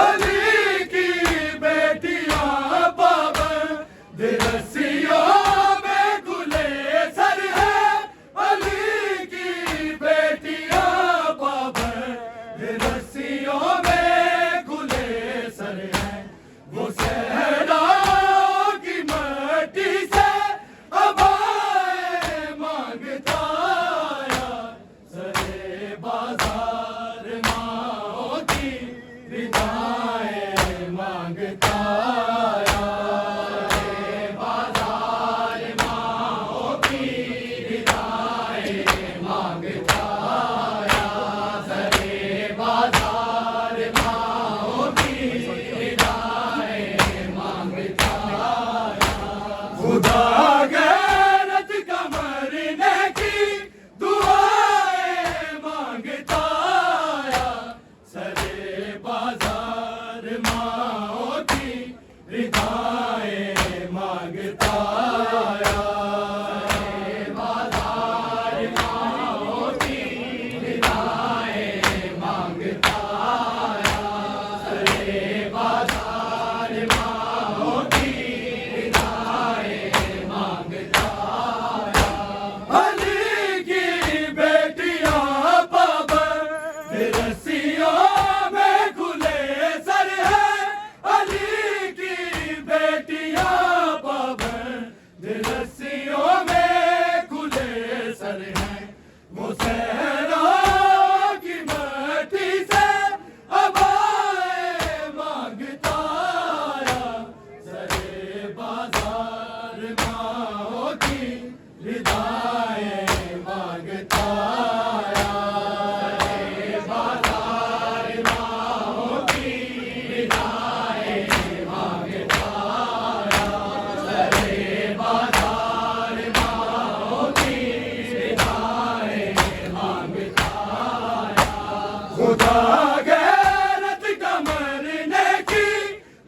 अली की बेटियां पाबंद रस्सियों में गुलेसर है। अली की बेटियां पाबंद रस्सियों में गुलेसर है। वो सहराओं की मट्टी से अबाएं मांगता आया। सरे बाजार माओ की विदाएं मांगता आया। सरे बाजार माओ की विदाएं मांगता आया। सरे बाजार माओ की विदाएं मांगता आया। खुदा गैरत का मरने की दुआएं मांगता आया। सरे बाजार माओ की रिदाएं मांगता आया। सरे बाजार माओ की रिदाएं मांगता आया। सरे बाजार माओ की रिदाएं मांगता आया। अली की बेटियां पाबंद रस्सियों में गुलेसर है। अली की बेटियां पाबंद रस्सियों में गुलेसर है। वो सहराओं की मट्टी से अबाएं मांगता आया। सरे बाजार माओ की रिदाएं मांगता आया। सरे बाजार माओ की रिदाएं मांगता आया। सरे बाजार माओ की रिदाएं मांगता आया। खुदा गैरत का मरने की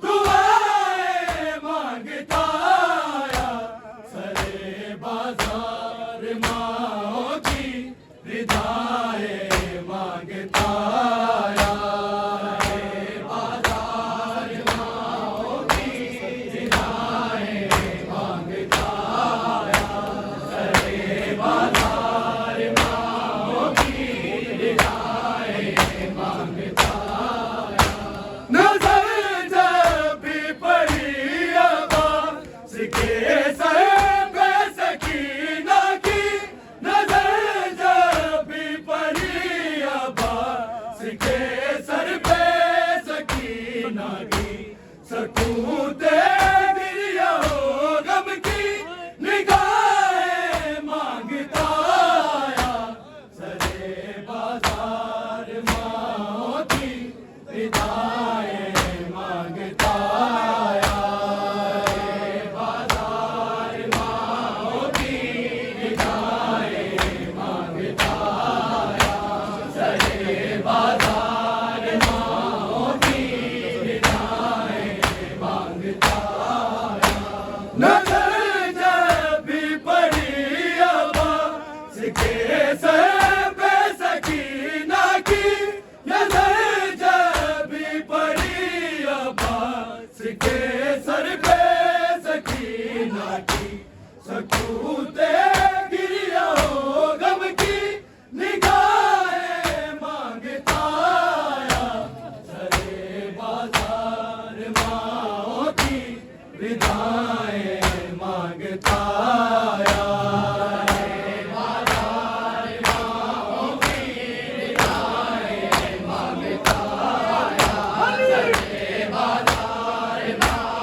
दुआएं मांगता आया। सरे बाजार माओ की रिदाएं मांगता आया। सरे बाजार माओ की रिदाएं मांगता आया। सरे बाजार माओ की रिदाएं मांगता आया। नजर जब भी पड़ी अब्बास के सर पे सकीना की। नजर जब भी पड़ी अब्बास के सर पे सकीना की। सकूते गिरिया हो गम की निगाहें मांगता आया। सरे बाजार माओ की रिदाएं मांगता आया। सरे बाजार माओ की रिदाएं मांगता आया। सरे बाजार माओ की रिदाएं मांगता आया। नजर जब भी पड़ी अब्बास के सर पे सकीना की। नजर जब भी पड़ी अब्बास के सर पे सकीना की। सकूते गिरिया हो गम की निगाहें मांगता आया। सरे बाजार माओ की रिदाएं मांगता आया। सरे बाजार माओ की रिदाएं मांगता आया। सरे बाजार माओ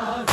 बाजार